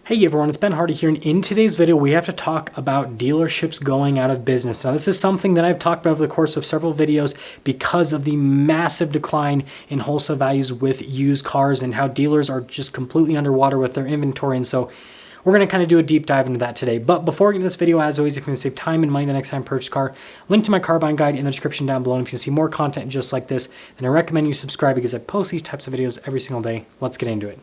Hey everyone, it's Ben Hardy here, and in today's video we have to talk about dealerships going out of business. Now this is something that I've talked about over the course of several videos because of the massive decline in wholesale values with used cars and how dealers are just completely underwater with their inventory. And so we're going to kind of do a deep dive into that today. But before we get into this video, as always, if you can save time and money the next time you purchase a car, link to my car buying guide in the description down below. And if you can see more content just like this, then I recommend you subscribe because I post these types of videos every single day. Let's get into it.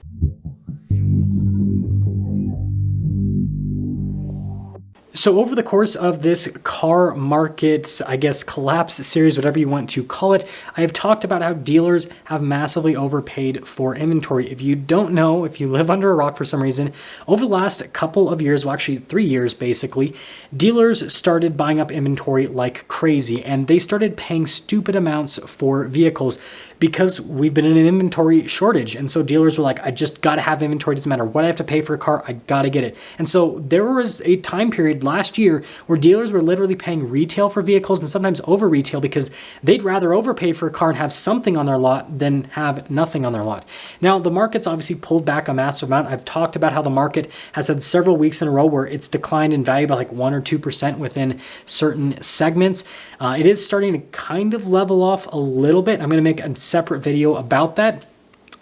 So over the course of this car market, I guess, collapse series, whatever you want to call it, I have talked about how dealers have massively overpaid for inventory. If you don't know, if you live under a rock for some reason, over the last couple of years, well actually 3 years basically, dealers started buying up inventory like crazy, and they started paying stupid amounts for vehicles because we've been in an inventory shortage. And so dealers were like, I just gotta have inventory, doesn't matter what I have to pay for a car, I gotta get it. And so there was a time period last year where dealers were literally paying retail for vehicles and sometimes over retail because they'd rather overpay for a car and have something on their lot than have nothing on their lot. Now, the market's obviously pulled back a massive amount. I've talked about how the market has had several weeks in a row where it's declined in value by like 1 or 2% within certain segments. It is starting to kind of level off a little bit. I'm going to make a separate video about that.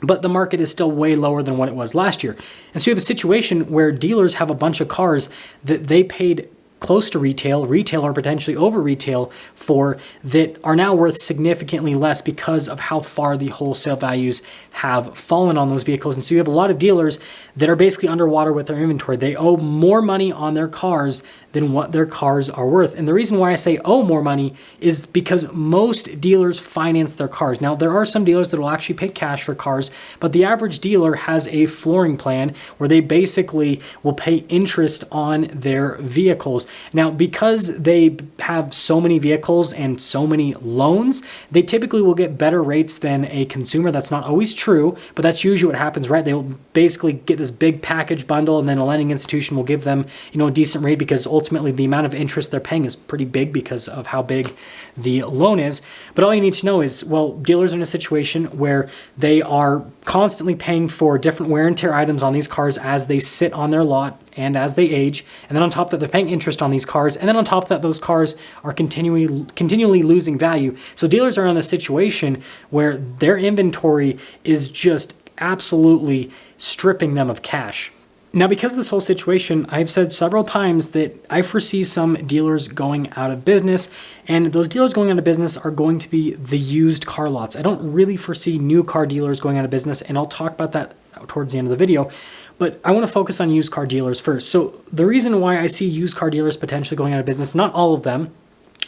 But the market is still way lower than what it was last year. And so you have a situation where dealers have a bunch of cars that they paid close to retail or potentially over retail for that are now worth significantly less because of how far the wholesale values have fallen on those vehicles. And so you have a lot of dealers that are basically underwater with their inventory. They owe more money on their cars than what their cars are worth. And the reason why I say owe more money is because most dealers finance their cars. Now, there are some dealers that will actually pay cash for cars, but the average dealer has a flooring plan where they basically will pay interest on their vehicles. Now, because they have so many vehicles and so many loans, they typically will get better rates than a consumer. That's not always true, but that's usually what happens, right? They will basically get this big package bundle, and then a lending institution will give them, a decent rate because ultimately the amount of interest they're paying is pretty big because of how big the loan is. But all you need to know is, well, dealers are in a situation where they are constantly paying for different wear and tear items on these cars as they sit on their lot and as they age. And then on top of that, they're paying interest on these cars. And then on top of that, those cars are continually losing value. So dealers are in a situation where their inventory is just absolutely stripping them of cash. Now, because of this whole situation, I've said several times that I foresee some dealers going out of business, and those dealers going out of business are going to be the used car lots. I don't really foresee new car dealers going out of business, and I'll talk about that towards the end of the video. But I want to focus on used car dealers first. So the reason why I see used car dealers potentially going out of business, not all of them,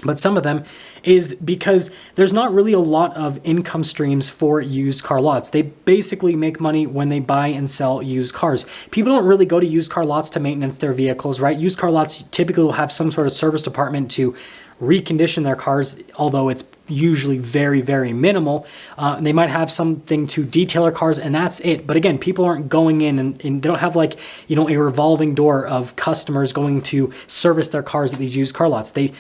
but some of them, is because there's not really a lot of income streams for used car lots. They basically make money when they buy and sell used cars. People don't really go to used car lots to maintenance their vehicles, right? Used car lots typically will have some sort of service department to recondition their cars, although it's usually very, very minimal. They might have something to detail their cars, and that's it. But again, people aren't going in and they don't have like, a revolving door of customers going to service their cars at these used car lots. They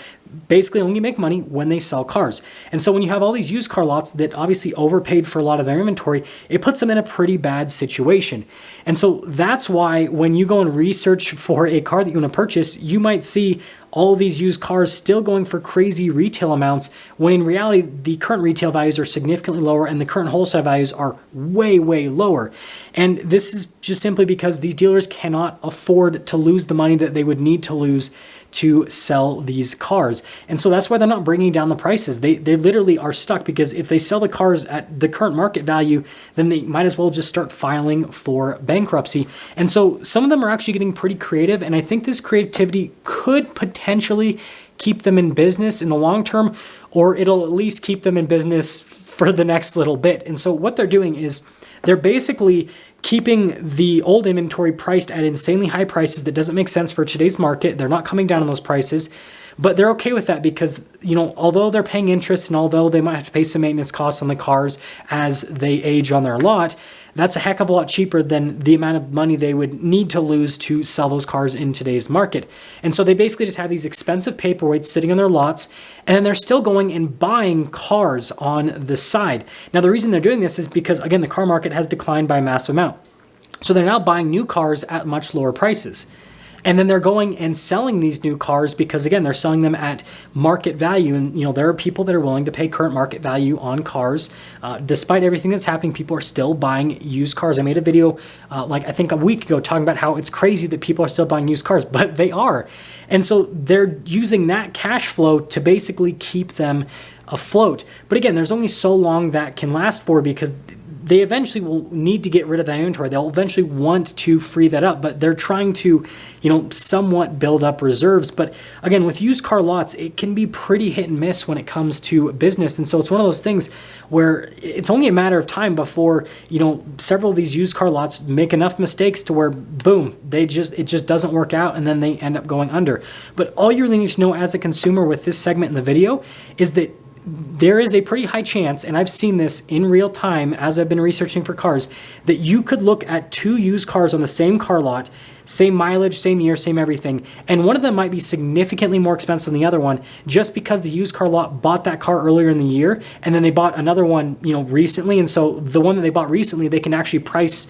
basically only make money when they sell cars. And so when you have all these used car lots that obviously overpaid for a lot of their inventory, it puts them in a pretty bad situation. And so that's why when you go and research for a car that you want to purchase, you might see all of these used cars still going for crazy retail amounts, when in reality, the current retail values are significantly lower and the current wholesale values are way, way lower. And this is just simply because these dealers cannot afford to lose the money that they would need to lose to sell these cars. And so that's why they're not bringing down the prices. They literally are stuck, because if they sell the cars at the current market value, then they might as well just start filing for bankruptcy. And so some of them are actually getting pretty creative, and I think this creativity could potentially keep them in business in the long term, or it'll at least keep them in business for the next little bit. And so what they're doing is they're basically keeping the old inventory priced at insanely high prices that doesn't make sense for today's market. They're not coming down on those prices, but they're okay with that because, although they're paying interest and although they might have to pay some maintenance costs on the cars as they age on their lot, that's a heck of a lot cheaper than the amount of money they would need to lose to sell those cars in today's market. And so they basically just have these expensive paperweights sitting on their lots, and then they're still going and buying cars on the side. Now, the reason they're doing this is because, again, the car market has declined by a massive amount. So they're now buying new cars at much lower prices. And then they're going and selling these new cars because, again, they're selling them at market value. And, there are people that are willing to pay current market value on cars. Despite everything that's happening, people are still buying used cars. I made a video, I think a week ago, talking about how it's crazy that people are still buying used cars, but they are. And so they're using that cash flow to basically keep them afloat. But again, there's only so long that can last for, because they eventually will need to get rid of that inventory. They'll eventually want to free that up, but they're trying to, somewhat build up reserves. But again, with used car lots, it can be pretty hit and miss when it comes to business. And so it's one of those things where it's only a matter of time before, several of these used car lots make enough mistakes to where, boom, it just doesn't work out, and then they end up going under. But all you really need to know as a consumer with this segment in the video is that there is a pretty high chance, and I've seen this in real time as I've been researching for cars, that you could look at two used cars on the same car lot, same mileage, same year, same everything, and one of them might be significantly more expensive than the other one just because the used car lot bought that car earlier in the year, and then they bought another one, recently, and so the one that they bought recently, they can actually price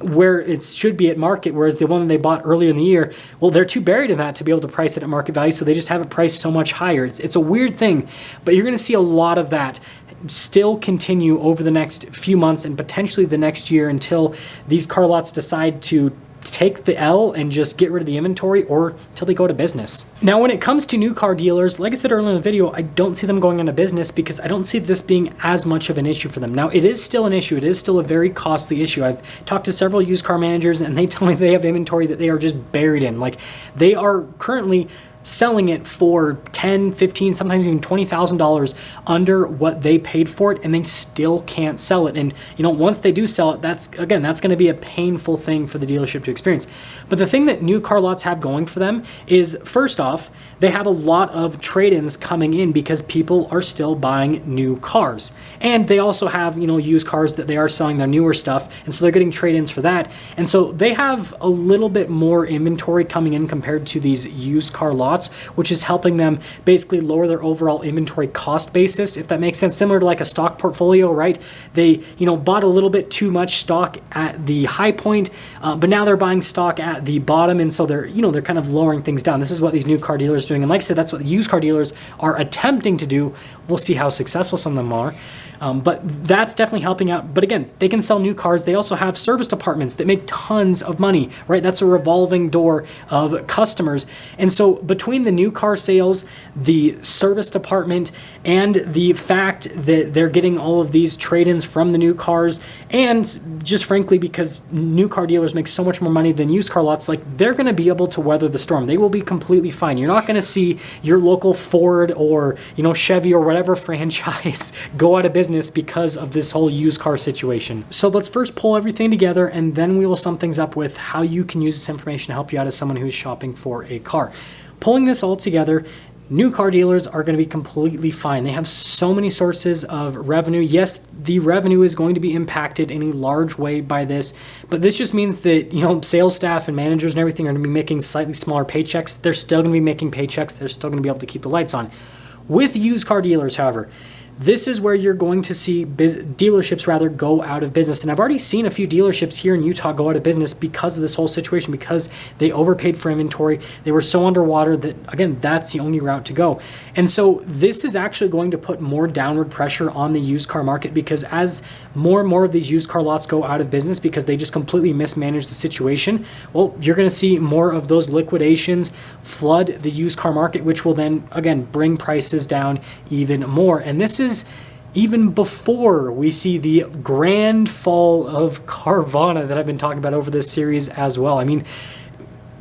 where it should be at market, whereas the one that they bought earlier in the year, well, they're too buried in that to be able to price it at market value, so they just have it priced so much higher. It's a weird thing, but you're going to see a lot of that still continue over the next few months and potentially the next year until these car lots decide to take the L and just get rid of the inventory, or till they go to business. Now, when it comes to new car dealers, like I said earlier in the video, I don't see them going into business because I don't see this being as much of an issue for them. Now, it is still an issue. It is still a very costly issue. I've talked to several used car managers, and they tell me they have inventory that they are just buried in. Like, they are currently selling it for $10, $15, sometimes even $20,000 under what they paid for it, and they still can't sell it. And once they do sell it, that's going to be a painful thing for the dealership to experience. But the thing that new car lots have going for them is, first off, they have a lot of trade-ins coming in because people are still buying new cars. And they also have, used cars that they are selling their newer stuff, and so they're getting trade-ins for that. And so they have a little bit more inventory coming in compared to these used car lots, which is helping them basically lower their overall inventory cost basis, if that makes sense. Similar to like a stock portfolio, right? They, bought a little bit too much stock at the high point, but now they're buying stock at the bottom, and so they're, they're kind of lowering things down. This is what these new car dealers are doing, and like I said, that's what the used car dealers are attempting to do. We'll see how successful some of them are. But that's definitely helping out. But again, they can sell new cars. They also have service departments that make tons of money, right? That's a revolving door of customers. And so between the new car sales, the service department, and the fact that they're getting all of these trade-ins from the new cars, and just frankly because new car dealers make so much more money than used car lots, like, they're going to be able to weather the storm. They will be completely fine. You're not going to see your local Ford or, Chevy or whatever franchise go out of business because of this whole used car situation. So let's first pull everything together, and then we will sum things up with how you can use this information to help you out as someone who's shopping for a car. Pulling this all together, new car dealers are going to be completely fine. They have so many sources of revenue. Yes, the revenue is going to be impacted in a large way by this, but this just means that, sales staff and managers and everything are going to be making slightly smaller paychecks. They're still going to be making paychecks. They're still going to be able to keep the lights on. With used car dealers, however, this is where you're going to see dealerships go out of business. And I've already seen a few dealerships here in Utah go out of business because of this whole situation, because they overpaid for inventory. They were so underwater that, again, that's the only route to go. And so this is actually going to put more downward pressure on the used car market, because as more and more of these used car lots go out of business because they just completely mismanaged the situation, well, you're going to see more of those liquidations flood the used car market, which will then, again, bring prices down even more. And this is even before we see the grand fall of Carvana that I've been talking about over this series as well. I mean,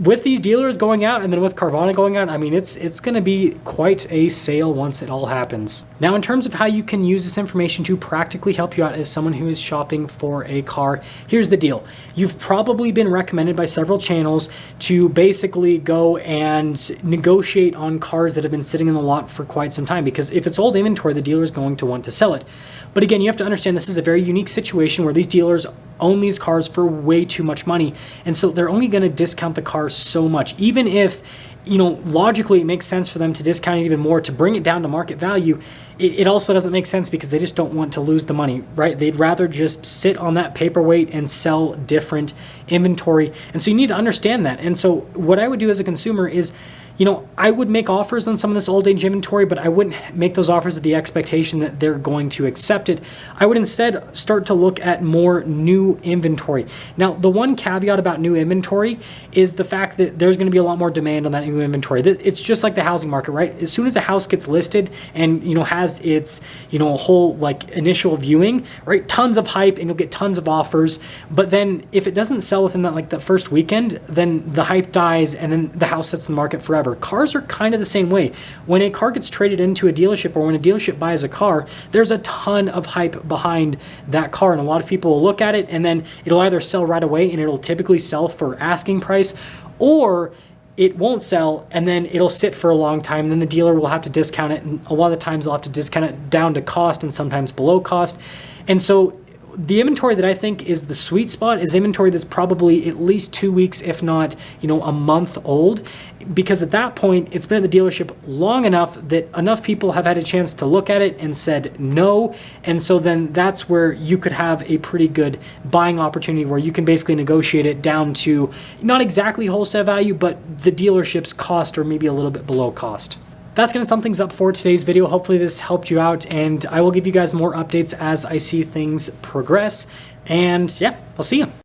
with these dealers going out and then with Carvana going out, I mean, it's going to be quite a sale once it all happens. Now, in terms of how you can use this information to practically help you out as someone who is shopping for a car, here's the deal. You've probably been recommended by several channels to basically go and negotiate on cars that have been sitting in the lot for quite some time, because if it's old inventory, the dealer is going to want to sell it. But again, you have to understand this is a very unique situation where these dealers own these cars for way too much money, and so they're only going to discount the car so much. Even if, logically it makes sense for them to discount it even more to bring it down to market value, it also doesn't make sense because they just don't want to lose the money, right? They'd rather just sit on that paperweight and sell different inventory. And so you need to understand that. And so what I would do as a consumer is, I would make offers on some of this old age inventory, but I wouldn't make those offers with the expectation that they're going to accept it. I would instead start to look at more new inventory. Now, the one caveat about new inventory is the fact that there's going to be a lot more demand on that new inventory. It's just like the housing market, right? As soon as a house gets listed and, has its, a whole like initial viewing, right? Tons of hype and you'll get tons of offers. But then if it doesn't sell within that first weekend, then the hype dies and then the house sits in the market forever. Cars are kind of the same way. When a car gets traded into a dealership or when a dealership buys a car, there's a ton of hype behind that car. And a lot of people will look at it and then it'll either sell right away and it'll typically sell for asking price, or it won't sell and then it'll sit for a long time. And then the dealer will have to discount it. And a lot of the times they'll have to discount it down to cost and sometimes below cost. And so the inventory that I think is the sweet spot is inventory that's probably at least 2 weeks, if not, a month old, because at that point it's been at the dealership long enough that enough people have had a chance to look at it and said no. And so then that's where you could have a pretty good buying opportunity where you can basically negotiate it down to not exactly wholesale value, but the dealership's cost or maybe a little bit below cost. That's going to sum things up for today's video. Hopefully this helped you out, and I will give you guys more updates as I see things progress. And yeah, I'll see you.